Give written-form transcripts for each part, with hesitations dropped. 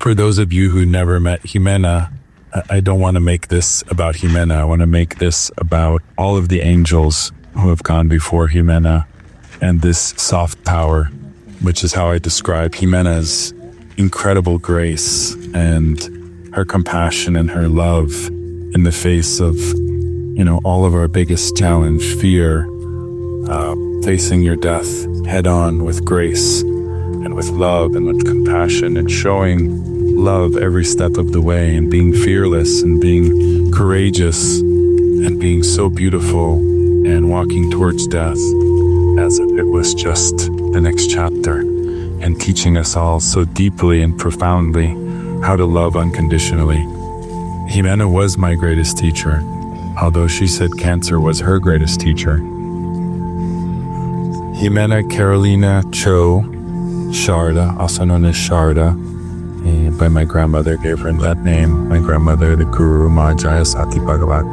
For those of you who never met Ximena, I don't want to make this about Ximena. I want to make this about all of the angels who have gone before Ximena and this soft power, which is how I describe Ximena's incredible grace and her compassion and her love in the face of, all of our biggest challenge, fear, facing your death head on with grace and with love and with compassion and showing love every step of the way and being fearless and being courageous and being so beautiful and walking towards death as if it was just the next chapter and teaching us all so deeply and profoundly how to love unconditionally. Ximena was my greatest teacher, although she said cancer was her greatest teacher. Ximena Carolina Cho Sharda, also known as Sharda, by my grandmother, gave her that name. My grandmother, the Guru Ojai Sati Bhagavat.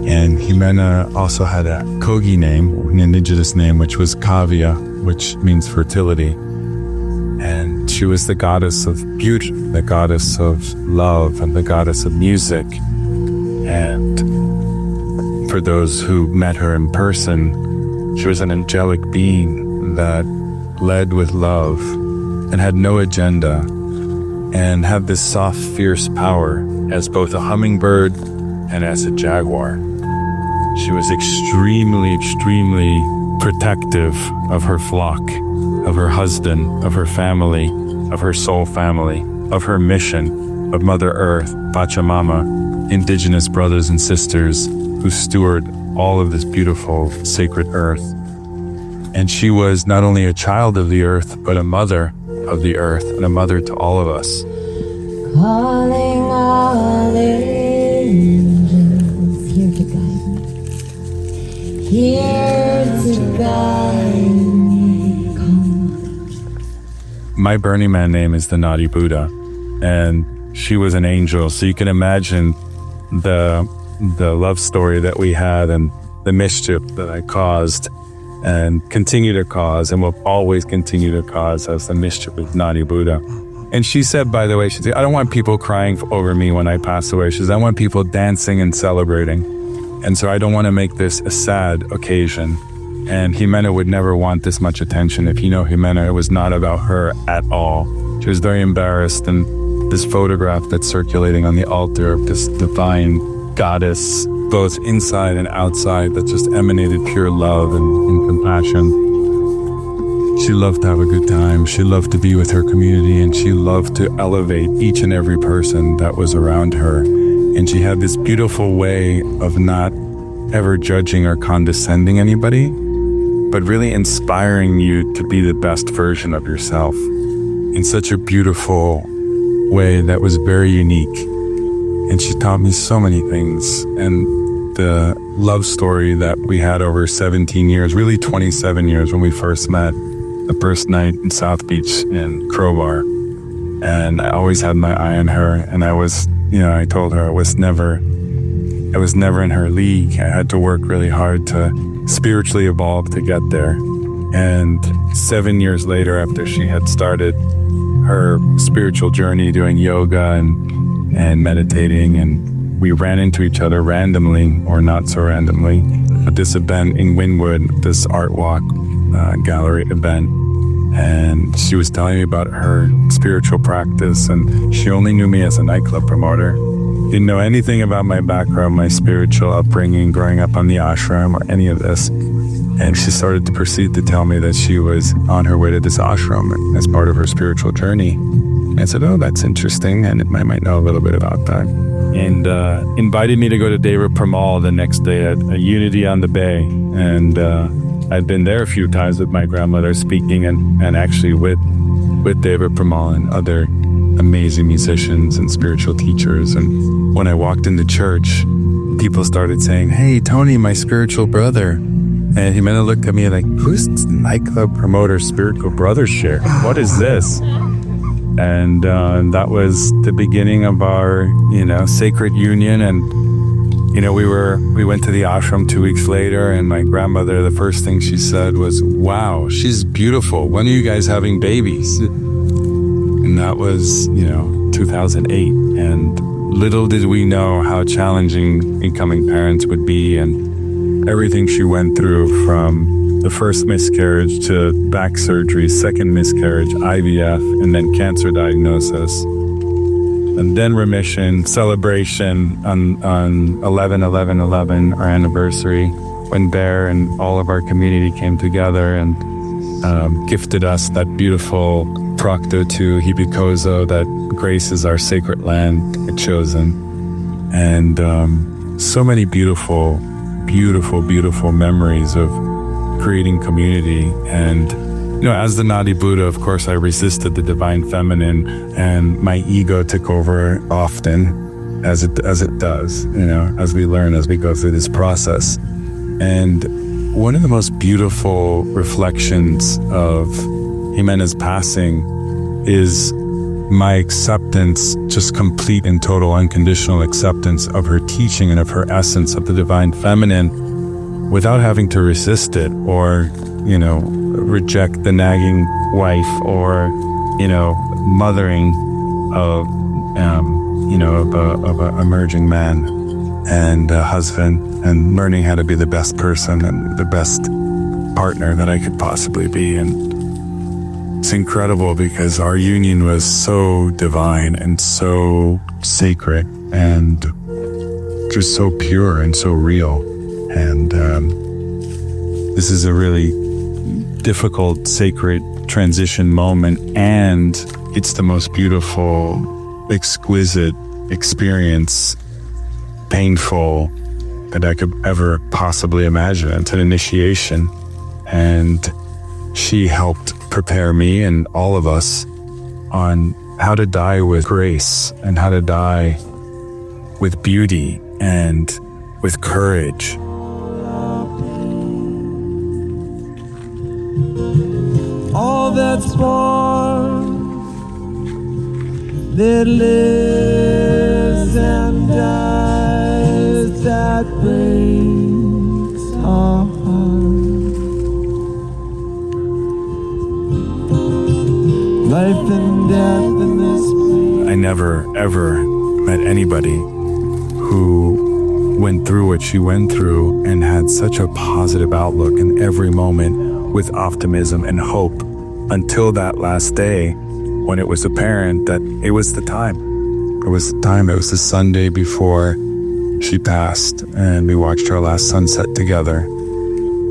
And Ximena also had a Kogi name, an indigenous name, which was Kavya, which means fertility. And she was the goddess of beauty, the goddess of love, and the goddess of music. And for those who met her in person, she was an angelic being that led with love and had no agenda and had this soft, fierce power as both a hummingbird and as a jaguar. She was extremely, extremely protective of her flock, of her husband, of her family, of her soul family, of her mission, of Mother Earth, Pachamama, indigenous brothers and sisters who steward all of this beautiful, sacred earth. And she was not only a child of the earth, but a mother of the earth and a mother to all of us. Calling all angels, here to guide me, here to guide me. Come. My Burning Man name is the Naughty Buddha, and she was an angel. So you can imagine the love story that we had and the mischief that I caused and continue to cause and will always continue to cause as the mischief with Naughty Buddha. And she said, by the way, she said, I don't want people crying over me when I pass away. She says, I want people dancing and celebrating. And so I don't want to make this a sad occasion. And Ximena would never want this much attention. If you know Ximena, it was not about her at all. She was very embarrassed. And this photograph that's circulating on the altar of this divine goddess, both inside and outside, that just emanated pure love and compassion. She loved to have a good time. She loved to be with her community, and she loved to elevate each and every person that was around her. And she had this beautiful way of not ever judging or condescending anybody, but really inspiring you to be the best version of yourself in such a beautiful way that was very unique. And she taught me so many things. And the love story that we had over 17 years, really 27 years when we first met, the first night in South Beach in Crowbar. And I always had my eye on her. And I was, I told her I was never in her league. I had to work really hard to spiritually evolve to get there. And 7 years later, after she had started her spiritual journey, doing yoga and meditating, and we ran into each other randomly, or not so randomly, at this event in Wynwood, this art walk gallery event. And she was telling me about her spiritual practice, and she only knew me as a nightclub promoter. Didn't know anything about my background, my spiritual upbringing, growing up on the ashram, or any of this. And she started to proceed to tell me that she was on her way to this ashram as part of her spiritual journey. And I said, oh, that's interesting, and I might know a little bit about that. And invited me to go to David Pramal the next day at a Unity on the Bay. And I'd been there a few times with my grandmother speaking, and actually with David Pramal and other amazing musicians and spiritual teachers. And when I walked into church, people started saying, hey, Tony, my spiritual brother. And Ximena looked at me like, who's nightclub promoter spiritual brother share? What is this? And that was the beginning of our, sacred union. And, we went to the ashram 2 weeks later, and my grandmother, the first thing she said was, wow, she's beautiful. When are you guys having babies? And that was, 2008. And little did we know how challenging incoming parents would be, and everything she went through, from the first miscarriage to back surgery, second miscarriage, IVF, and then cancer diagnosis. And then remission, celebration on 11/11/11, our anniversary, when Bear and all of our community came together and gifted us that beautiful Procto to Hibikozo that graces our sacred land chosen. And so many beautiful, beautiful, beautiful memories of creating community. And as the Nadi Buddha, of course, I resisted the divine feminine, and my ego took over often, as it does, as we learn, as we go through this process. And one of the most beautiful reflections of Ximena's passing is my acceptance, just complete and total unconditional acceptance of her teaching and of her essence of the divine feminine, without having to resist it or, reject the nagging wife or, mothering of, of a emerging man and a husband, and learning how to be the best person and the best partner that I could possibly be. And it's incredible because our union was so divine and so sacred and just so pure and so real. And this is a really difficult, sacred transition moment, and it's the most beautiful, exquisite experience, painful, that I could ever possibly imagine. It's an initiation, and she helped prepare me and all of us on how to die with grace and how to die with beauty and with courage. All that's born, that lives and dies, that breaks our heart. Life and death in this. I never, ever met anybody who went through what she went through and had such a positive outlook in every moment, with optimism and hope, until that last day when it was apparent that it was the time. It was the time. It was the Sunday before she passed, and we watched our last sunset together.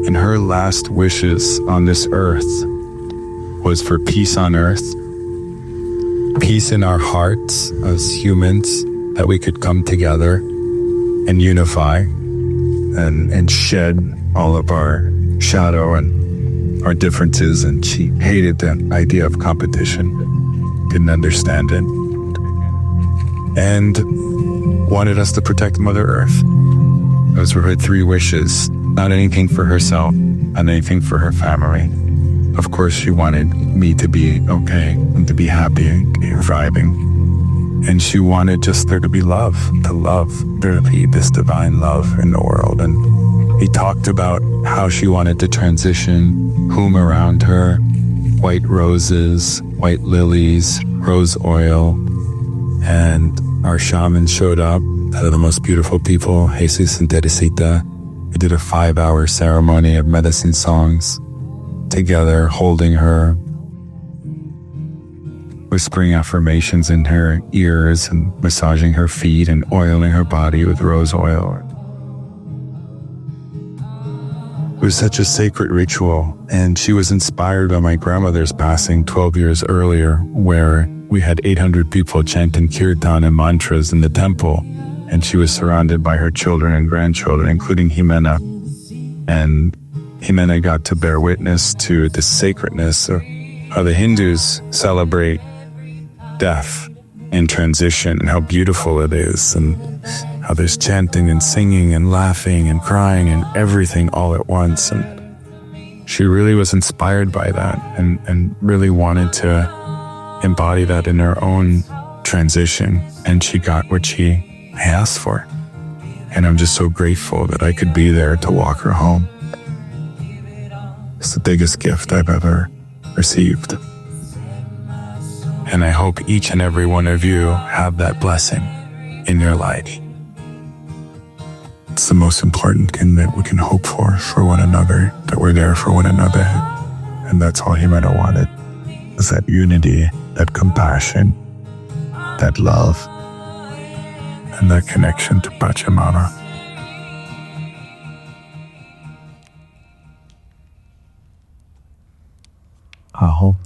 And her last wishes on this earth was for peace on earth, peace in our hearts as humans, that we could come together and unify and shed all of our shadow and our differences. And she hated the idea of competition, didn't understand it, and wanted us to protect Mother Earth. Those were her three wishes. Not anything for herself, not anything for her family. Of course, she wanted me to be okay and to be happy and be thriving. And she wanted just there to be love, there to be this divine love in the world. And he talked about how she wanted to transition whom around her, white roses, white lilies, rose oil. And our shamans showed up, that are the most beautiful people, Jesus and Teresita. We did a 5-hour ceremony of medicine songs together, holding her, whispering affirmations in her ears and massaging her feet and oiling her body with rose oil. It was such a sacred ritual, and she was inspired by my grandmother's passing 12 years earlier, where we had 800 people chanting kirtan and mantras in the temple, and she was surrounded by her children and grandchildren, including Ximena. And Ximena got to bear witness to the sacredness of how the Hindus celebrate death and transition, and how beautiful it is, and how there's chanting and singing and laughing and crying and everything all at once. And she really was inspired by that and really wanted to embody that in her own transition. And she got what she asked for. And I'm just so grateful that I could be there to walk her home. It's the biggest gift I've ever received. And I hope each and every one of you have that blessing in your life. It's the most important thing that we can hope for one another, that we're there for one another. And that's all Ximena wanted, is that unity, that compassion, that love, and that connection to Pachamama. Aho.